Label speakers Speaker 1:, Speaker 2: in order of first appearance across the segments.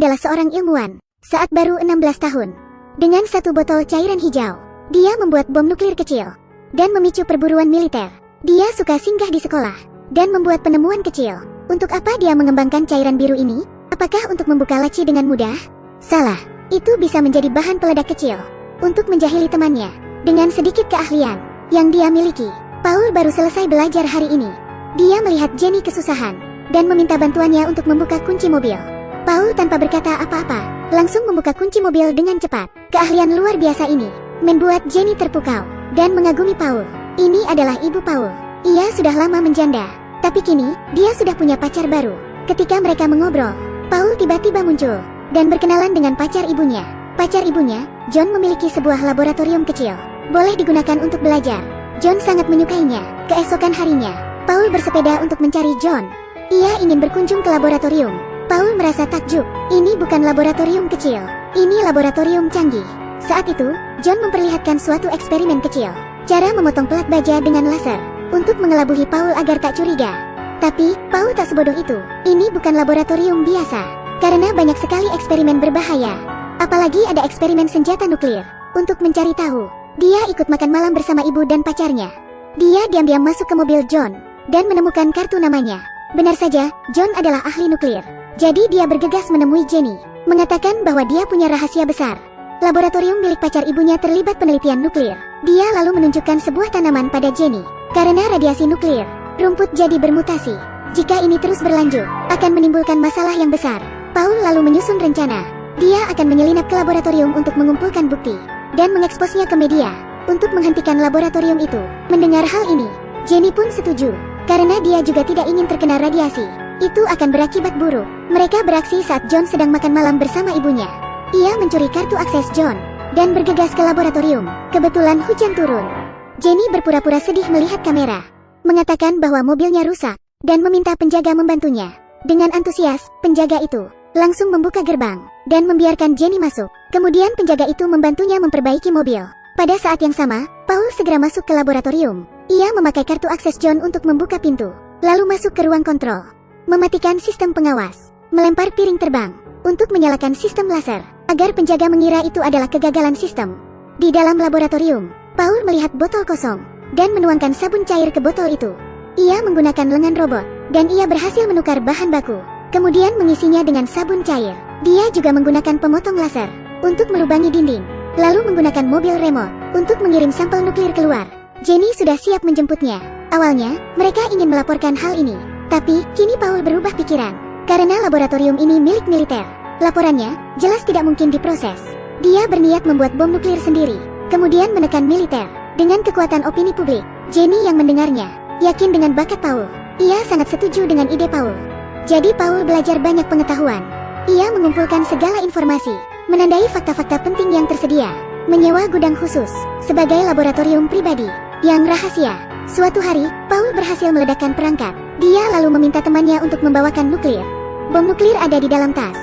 Speaker 1: adalah seorang ilmuwan saat baru 16 tahun. Dengan satu botol cairan hijau, dia membuat bom nuklir kecil dan memicu perburuan militer. Dia suka singgah di sekolah dan membuat penemuan kecil. Untuk apa dia mengembangkan cairan biru ini? Apakah untuk membuka laci dengan mudah? Salah. Itu bisa menjadi bahan peledak kecil untuk menjahili temannya. Dengan sedikit keahlian yang dia miliki, Paul baru selesai belajar hari ini. Dia melihat Jenny kesusahan dan meminta bantuannya untuk membuka kunci mobil. Paul tanpa berkata apa-apa, langsung membuka kunci mobil dengan cepat. Keahlian luar biasa ini membuat Jenny terpukau dan mengagumi Paul. Ini adalah ibu Paul. Ia sudah lama menjanda, tapi kini dia sudah punya pacar baru. Ketika mereka mengobrol, Paul tiba-tiba muncul dan berkenalan dengan pacar ibunya. Pacar ibunya, John, memiliki sebuah laboratorium kecil. Boleh digunakan untuk belajar. John sangat menyukainya. Keesokan harinya, Paul bersepeda untuk mencari John. Ia ingin berkunjung ke laboratorium. Paul merasa takjub. Ini bukan laboratorium kecil. Ini laboratorium canggih. Saat itu, John memperlihatkan suatu eksperimen kecil. Cara memotong pelat baja dengan laser untuk mengelabuhi Paul agar tak curiga. Tapi, Paul tak sebodoh itu. Ini bukan laboratorium biasa. Karena banyak sekali eksperimen berbahaya. Apalagi ada eksperimen senjata nuklir. Untuk mencari tahu, dia ikut makan malam bersama ibu dan pacarnya. Dia diam-diam masuk ke mobil John dan menemukan kartu namanya. Benar saja, John adalah ahli nuklir. Jadi dia bergegas menemui Jenny, mengatakan bahwa dia punya rahasia besar. Laboratorium milik pacar ibunya terlibat penelitian nuklir. Dia lalu menunjukkan sebuah tanaman pada Jenny. Karena radiasi nuklir, rumput jadi bermutasi. Jika ini terus berlanjut, akan menimbulkan masalah yang besar. Paul lalu menyusun rencana. Dia akan menyelinap ke laboratorium untuk mengumpulkan bukti dan mengeksposnya ke media untuk menghentikan laboratorium itu. Mendengar hal ini, Jenny pun setuju. Karena dia juga tidak ingin terkena radiasi. Itu akan berakibat buruk. Mereka beraksi saat John sedang makan malam bersama ibunya. Ia mencuri kartu akses John dan bergegas ke laboratorium. Kebetulan hujan turun. Jenny berpura-pura sedih melihat kamera, mengatakan bahwa mobilnya rusak dan meminta penjaga membantunya. Dengan antusias, penjaga itu langsung membuka gerbang dan membiarkan Jenny masuk. Kemudian penjaga itu membantunya memperbaiki mobil. Pada saat yang sama, Paul segera masuk ke laboratorium. Ia memakai kartu akses John untuk membuka pintu, lalu masuk ke ruang kontrol, mematikan sistem pengawas, melempar piring terbang untuk menyalakan sistem laser, agar penjaga mengira itu adalah kegagalan sistem. Di dalam laboratorium, Paul melihat botol kosong dan menuangkan sabun cair ke botol itu. Ia menggunakan lengan robot, dan ia berhasil menukar bahan baku, kemudian mengisinya dengan sabun cair. Dia juga menggunakan pemotong laser untuk melubangi dinding, lalu menggunakan mobil remote untuk mengirim sampel nuklir keluar. Jenny sudah siap menjemputnya. Awalnya, mereka ingin melaporkan hal ini. Tapi, kini Paul berubah pikiran. Karena laboratorium ini milik militer. Laporannya, jelas tidak mungkin diproses. Dia berniat membuat bom nuklir sendiri, kemudian menekan militer. Dengan kekuatan opini publik, Jenny yang mendengarnya, yakin dengan bakat Paul. Ia sangat setuju dengan ide Paul. Jadi Paul belajar banyak pengetahuan. Ia mengumpulkan segala informasi, menandai fakta-fakta penting yang tersedia, menyewa gudang khusus sebagai laboratorium pribadi yang rahasia. Suatu hari, Paul berhasil meledakkan perangkat. Dia lalu meminta temannya untuk membawakan nuklir. Bom nuklir ada di dalam tas.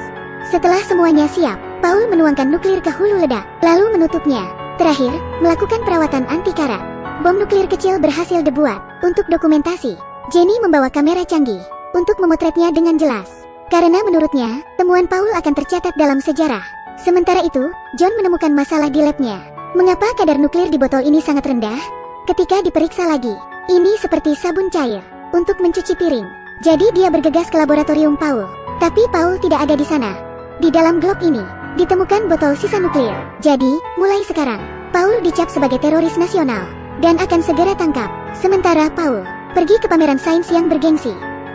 Speaker 1: Setelah semuanya siap, Paul menuangkan nuklir ke hulu ledak, lalu menutupnya. Terakhir, melakukan perawatan anti karat. Bom nuklir kecil berhasil dibuat. Untuk dokumentasi, Jenny membawa kamera canggih untuk memotretnya dengan jelas. Karena menurutnya, temuan Paul akan tercatat dalam sejarah. Sementara itu, John menemukan masalah di labnya. Mengapa kadar nuklir di botol ini sangat rendah? Ketika diperiksa lagi, ini seperti sabun cair untuk mencuci piring. Jadi dia bergegas ke laboratorium Paul. Tapi Paul tidak ada di sana. Di dalam globe ini, ditemukan botol sisa nuklir. Jadi, mulai sekarang, Paul dicap sebagai teroris nasional dan akan segera tangkap. Sementara Paul pergi ke pameran sains yang bergengsi.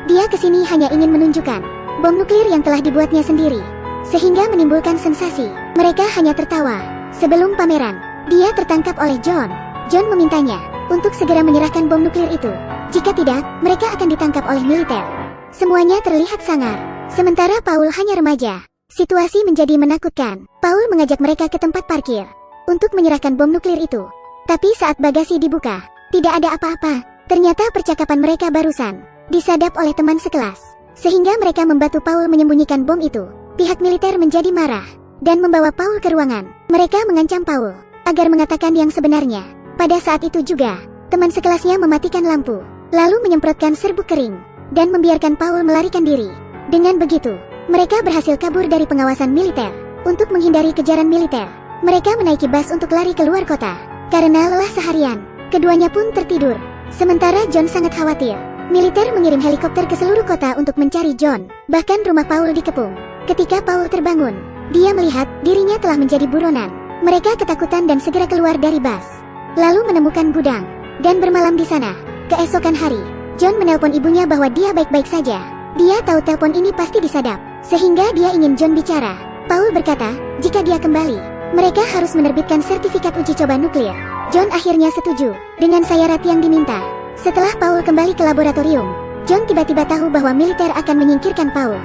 Speaker 1: Dia kesini hanya ingin menunjukkan bom nuklir yang telah dibuatnya sendiri, sehingga menimbulkan sensasi. Mereka hanya tertawa. Sebelum pameran, dia tertangkap oleh John. John memintanya untuk segera menyerahkan bom nuklir itu. Jika tidak, mereka akan ditangkap oleh militer. Semuanya terlihat sangar. Sementara Paul hanya remaja. Situasi menjadi menakutkan. Paul mengajak mereka ke tempat parkir untuk menyerahkan bom nuklir itu. Tapi saat bagasi dibuka, tidak ada apa-apa. Ternyata percakapan mereka barusan disadap oleh teman sekelas, sehingga mereka membantu Paul menyembunyikan bom itu. Pihak militer menjadi marah dan membawa Paul ke ruangan. Mereka mengancam Paul agar mengatakan yang sebenarnya. Pada saat itu juga, teman sekelasnya mematikan lampu, lalu menyemprotkan serbuk kering dan membiarkan Paul melarikan diri. Dengan begitu, Mereka berhasil kabur dari pengawasan militer. Untuk menghindari kejaran militer, mereka menaiki bus untuk lari keluar kota. Karena lelah seharian, keduanya pun tertidur. Sementara John sangat khawatir. Militer mengirim helikopter ke seluruh kota untuk mencari John. Bahkan rumah Paul dikepung. Ketika Paul terbangun, dia melihat dirinya telah menjadi buronan. Mereka ketakutan dan segera keluar dari bus. Lalu menemukan gudang dan bermalam di sana. Keesokan hari, John menelpon ibunya bahwa dia baik-baik saja. Dia tahu telepon ini pasti disadap, sehingga dia ingin John bicara. Paul berkata, jika dia kembali, mereka harus menerbitkan sertifikat uji coba nuklir. John akhirnya setuju dengan syarat yang diminta. Setelah Paul kembali ke laboratorium, John tiba-tiba tahu bahwa militer akan menyingkirkan Paul.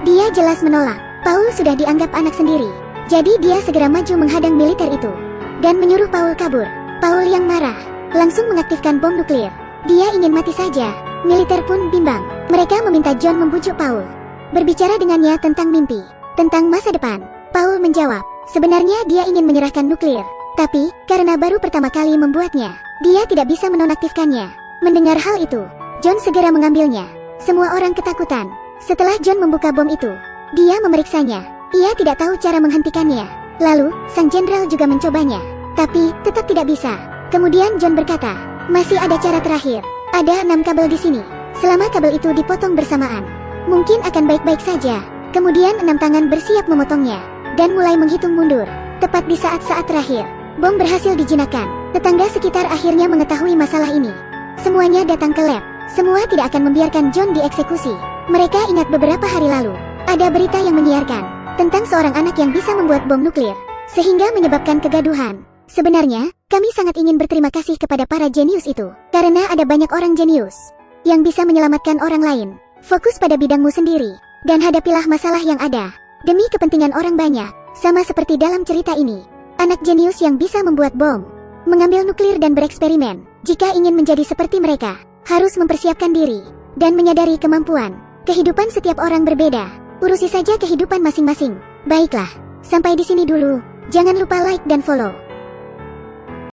Speaker 1: Dia jelas menolak. Paul sudah dianggap anak sendiri. Jadi dia segera maju menghadang militer itu dan menyuruh Paul kabur. Paul yang marah langsung mengaktifkan bom nuklir. Dia ingin mati saja. Militer pun bimbang. Mereka meminta John membujuk Paul, berbicara dengannya tentang mimpi, tentang masa depan. Paul menjawab, sebenarnya dia ingin menyerahkan nuklir, tapi karena baru pertama kali membuatnya, dia tidak bisa menonaktifkannya. Mendengar hal itu, John segera mengambilnya. Semua orang ketakutan. Setelah John membuka bom itu, dia memeriksanya. Ia tidak tahu cara menghentikannya. Lalu, sang jenderal juga mencobanya, tapi tetap tidak bisa. Kemudian John berkata, masih ada cara terakhir. Ada 6 kabel di sini. Selama kabel itu dipotong bersamaan, mungkin akan baik-baik saja. Kemudian 6 tangan bersiap memotongnya dan mulai menghitung mundur. Tepat di saat-saat terakhir, bom berhasil dijinakkan. Tetangga sekitar akhirnya mengetahui masalah ini. Semuanya datang ke lab. Semua tidak akan membiarkan John dieksekusi. Mereka ingat beberapa hari lalu, ada berita yang menyiarkan tentang seorang anak yang bisa membuat bom nuklir, sehingga menyebabkan kegaduhan. Sebenarnya, kami sangat ingin berterima kasih kepada para jenius itu, karena ada banyak orang jenius yang bisa menyelamatkan orang lain. Fokus pada bidangmu sendiri, dan hadapilah masalah yang ada, demi kepentingan orang banyak. Sama seperti dalam cerita ini, anak jenius yang bisa membuat bom, mengambil nuklir dan bereksperimen. Jika ingin menjadi seperti mereka, harus mempersiapkan diri, dan menyadari kemampuan. Kehidupan setiap orang berbeda. Urusi saja kehidupan masing-masing. Baiklah, sampai di sini dulu. Jangan lupa like dan follow.